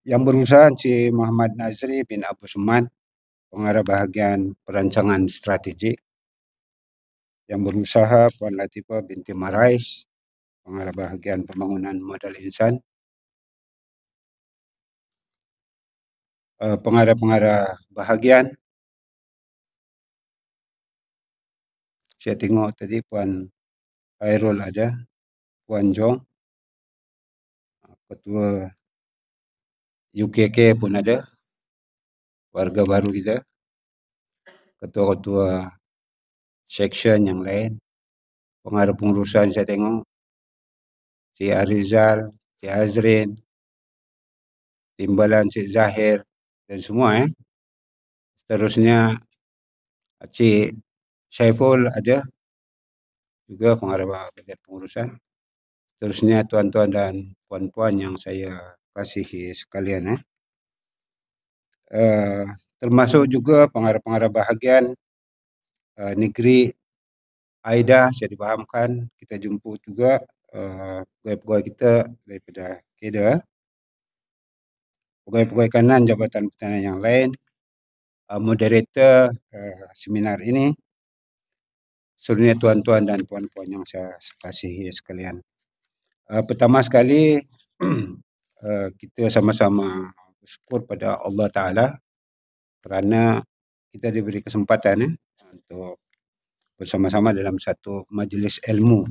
Yang berusaha Encik Muhammad Nazri bin Abu Suman, pengarah bahagian perancangan strategik. Yang berusaha Puan Latifah binti Marais, pengarah bahagian pembangunan modal insan. Pengarah-pengarah bahagian, saya tengok tadi Puan Khairul ada, Puan Jong, Ketua UKK pun ada, warga baru kita, ketua-ketua section yang lain, pengarah pengurusan saya tengok, Cik Arizal, Cik Azrin, Timbalan Cik Zahir dan semua. Seterusnya Cik Syaiful ada juga, pengarah bahagian pengurusan. Seterusnya tuan-tuan dan puan-puan yang saya kasihi sekalian. Termasuk juga pengarah-pengarah bahagian negeri AIDA, saya difahamkan kita jemput juga pegawai-pegawai kita daripada KEDA, pegawai-pegawai kanan Jabatan Pertanian yang lain, moderator seminar ini, seluruhnya tuan-tuan dan puan-puan yang saya kasihi sekalian. Pertama sekali kita sama-sama bersyukur pada Allah Ta'ala kerana kita diberi kesempatan untuk bersama-sama dalam satu majlis ilmu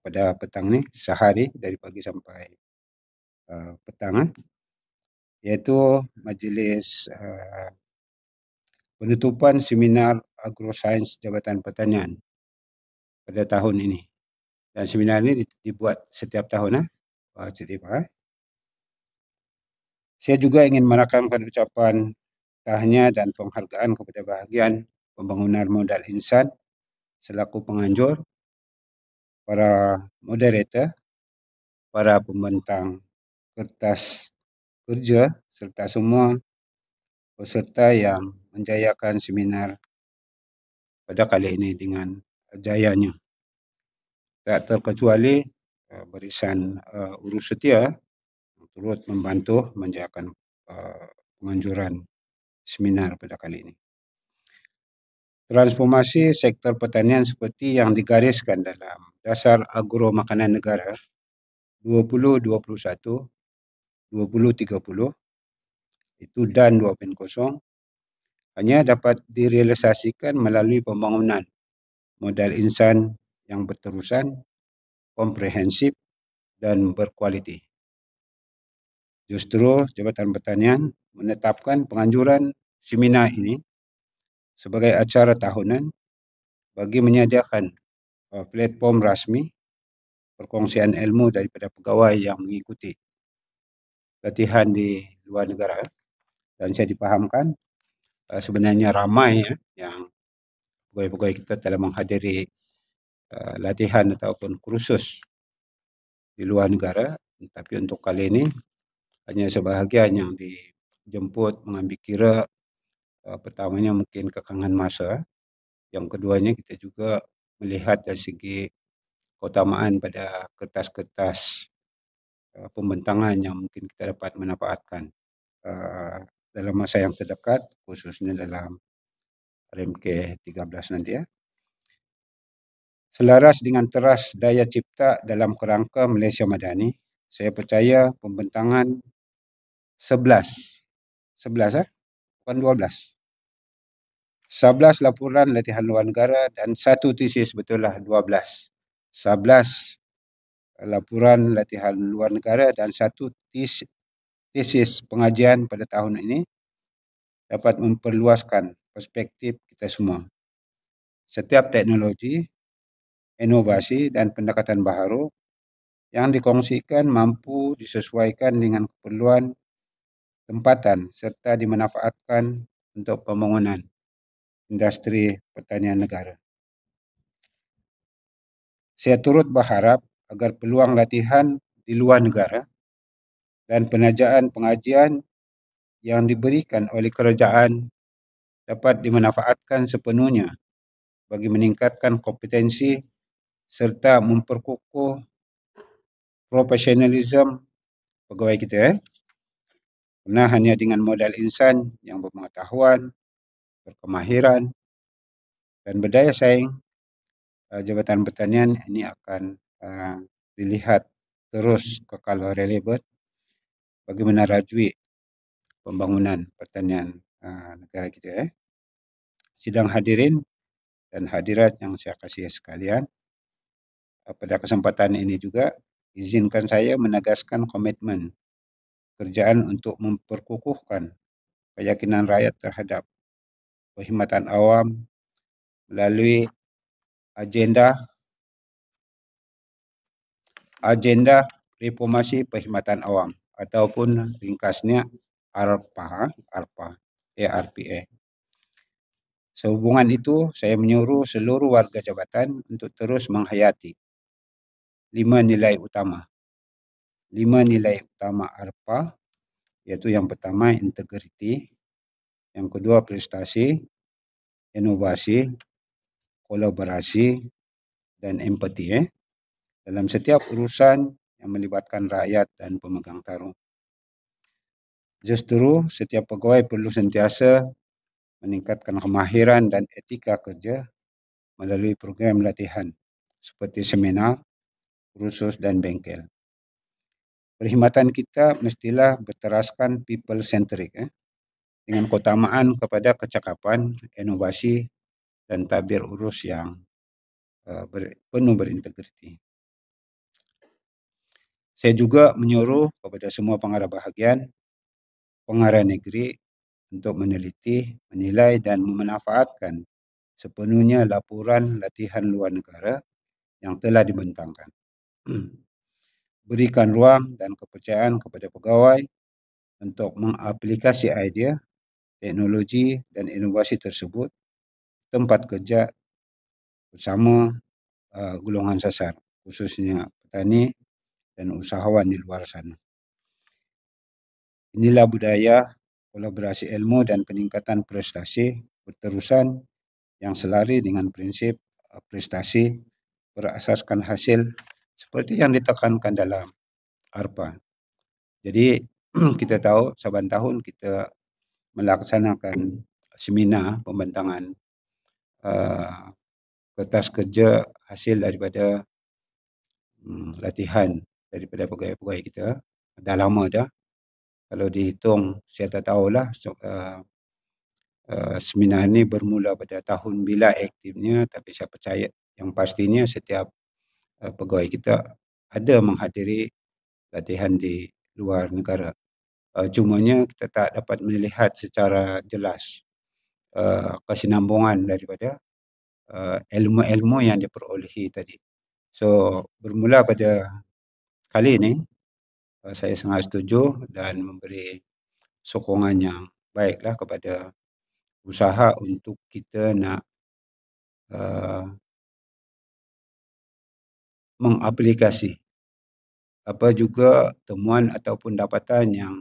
pada petang ni, sehari dari pagi sampai petang, iaitu majlis penutupan seminar Agrosains Jabatan Pertanian pada tahun ini. Dan seminar ini dibuat setiap tahun. Saya juga ingin merakamkan ucapan tahniah dan penghargaan kepada bahagian pembangunan modal insan selaku penganjur, para moderator, para pembentang kertas kerja serta semua peserta yang menjayakan seminar pada kali ini dengan jayanya. Tak terkecuali barisan urus setia turut membantu menjayakan penganjuran seminar pada kali ini. Transformasi sektor pertanian seperti yang digariskan dalam Dasar Agro Makanan Negara 2021-2030 itu DAN 2.0 hanya dapat direalisasikan melalui pembangunan modal insan yang berterusan, komprehensif dan berkualiti. Justru Jabatan Pertanian menetapkan penganjuran seminar ini sebagai acara tahunan bagi menyediakan platform rasmi perkongsian ilmu daripada pegawai yang mengikuti latihan di luar negara. Dan saya dipahamkan sebenarnya ramai yang pegawai-pegawai kita telah menghadiri latihan ataupun kursus di luar negara, tapi untuk kali ini hanya sebahagian yang dijemput mengambil kira. Pertamanya mungkin kekangan masa, yang keduanya kita juga melihat dari segi keutamaan pada kertas-kertas pembentangan yang mungkin kita dapat manfaatkan dalam masa yang terdekat, khususnya dalam RMK 13 nanti. Selaras dengan teras daya cipta dalam kerangka Malaysia Madani, saya percaya pembentangan 11 bukan 12. 11 laporan latihan luar negara dan 1 tesis, betul lah 12. 11 laporan latihan luar negara dan 1 tesis pengajian pada tahun ini dapat memperluaskan perspektif kita semua. Setiap teknologi, inovasi dan pendekatan baharu yang dikongsikan mampu disesuaikan dengan keperluan tempatan serta dimanfaatkan untuk pembangunan industri pertanian negara. Saya turut berharap agar peluang latihan di luar negara dan penajaan pengajian yang diberikan oleh kerajaan dapat dimanfaatkan sepenuhnya bagi meningkatkan kompetensi serta memperkukuh profesionalisme pegawai kita Karena hanya dengan modal insan yang berpengetahuan, berkemahiran, dan berdaya saing, Jabatan Pertanian ini akan dilihat terus kekal relevan bagi menarajui pembangunan pertanian negara kita. Sidang hadirin dan hadirat yang saya kasihi sekalian, pada kesempatan ini juga izinkan saya menegaskan komitmen kerjaan untuk memperkukuhkan keyakinan rakyat terhadap perkhidmatan awam melalui agenda reformasi perkhidmatan awam ataupun ringkasnya ARPA. Sehubungan itu, saya menyuruh seluruh warga jabatan untuk terus menghayati 5 nilai utama. 5 nilai utama ARPA, yaitu yang pertama integriti, yang kedua prestasi, inovasi, kolaborasi, dan empati dalam setiap urusan yang melibatkan rakyat dan pemegang taruh. Justru setiap pegawai perlu sentiasa meningkatkan kemahiran dan etika kerja melalui program latihan seperti seminar, kursus, dan bengkel. Perkhidmatan kita mestilah berteraskan people-centric dengan keutamaan kepada kecakapan, inovasi, dan tabir urus yang penuh berintegriti. Saya juga menyuruh kepada semua pengarah bahagian, pengarah negeri untuk meneliti, menilai, dan memanfaatkan sepenuhnya laporan latihan luar negara yang telah dibentangkan. Berikan ruang dan kepercayaan kepada pegawai untuk mengaplikasi idea, teknologi, dan inovasi tersebut tempat kerja bersama golongan sasar, khususnya petani dan usahawan di luar sana. Inilah budaya kolaborasi ilmu dan peningkatan prestasi berterusan yang selari dengan prinsip prestasi berasaskan hasil seperti yang ditekankan dalam ARPA. Jadi kita tahu saban tahun kita melaksanakan seminar pembentangan kertas kerja hasil daripada latihan daripada pegawai-pegawai kita. Dah lama dah. Kalau dihitung, saya tak tahulah seminar ini bermula pada tahun bila aktifnya, tapi saya percaya yang pastinya setiap pegawai kita ada menghadiri latihan di luar negara. Cumanya kita tak dapat melihat secara jelas kesinambungan daripada ilmu-ilmu yang diperolehi tadi. So, bermula pada kali ini, saya sangat setuju dan memberi sokongan yang baiklah kepada usaha untuk kita nak mengaplikasi apa juga temuan ataupun dapatan yang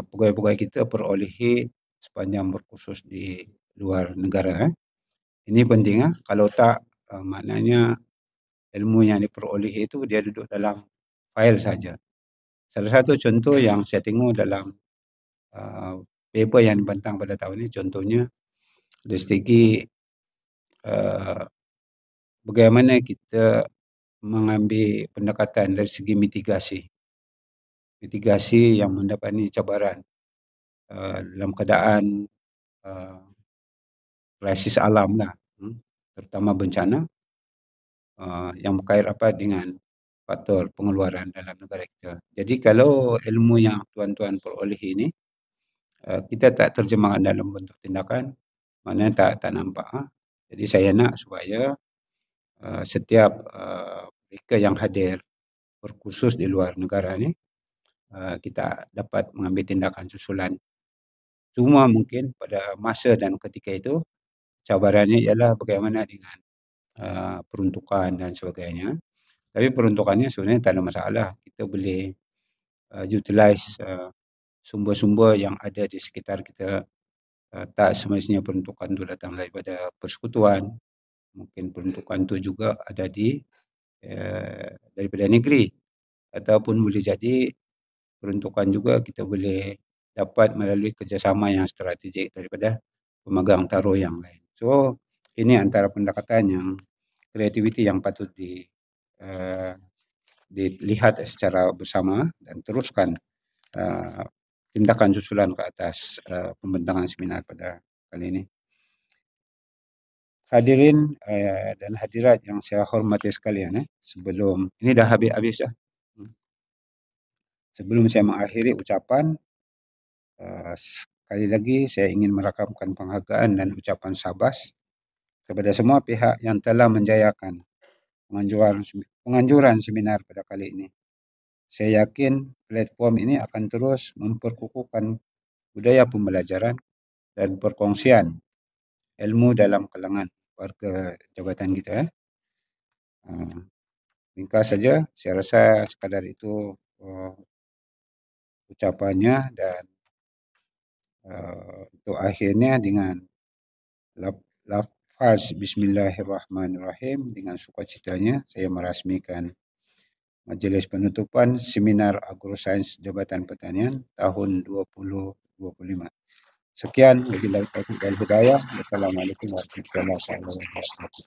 pegawai-pegawai kita perolehi sepanjang berkursus di luar negara. Ini penting. Kalau tak, maknanya ilmu yang diperolehi itu dia duduk dalam fail saja. Salah satu contoh yang saya tengok dalam paper yang dibentang pada tahun ini, contohnya dari segi bagaimana kita mengambil pendekatan dari segi mitigasi yang mendapati cabaran dalam keadaan krisis alam lah, terutama bencana yang berkait rapat dengan faktor pengeluaran dalam negara kita. Jadi kalau ilmu yang tuan-tuan perolehi ini kita tak terjemahkan dalam bentuk tindakan, maknanya tak nampak. Jadi saya nak supaya setiap mereka yang hadir berkursus di luar negara ni kita dapat mengambil tindakan susulan. Cuma mungkin pada masa dan ketika itu cabarannya ialah bagaimana dengan peruntukan dan sebagainya. Tapi peruntukannya sebenarnya tak ada masalah. Kita boleh utilize sumber-sumber yang ada di sekitar kita. Tak semestinya peruntukan itu datang daripada persekutuan. Mungkin peruntukan itu juga ada di daripada negeri. Ataupun boleh jadi peruntukan juga kita boleh dapat melalui kerjasama yang strategik daripada pemegang taruh yang lain. So, ini antara pendekatan yang kreativiti yang patut dilihat secara bersama dan teruskan tindakan susulan ke atas pembentangan seminar pada kali ini. Hadirin dan hadirat yang saya hormati sekalian, sebelum ini dah habis dah. Sebelum saya mengakhiri ucapan, sekali lagi saya ingin merakamkan penghargaan dan ucapan sabas kepada semua pihak yang telah menjayakan penganjuran seminar pada kali ini. Saya yakin platform ini akan terus memperkukuhkan budaya pembelajaran dan perkongsian ilmu dalam kalangan warga jabatan kita. Ringkas saja, saya rasa sekadar itu ucapannya, dan untuk akhirnya dengan lafaz Bismillahirrahmanirrahim, dengan sukacitanya saya merasmikan majlis penutupan seminar Agrosains Jabatan Pertanian tahun 2025. Sekian, wabillahi taufiq wal hidayah. Wassalamualaikum warahmatullahi wabarakatuh.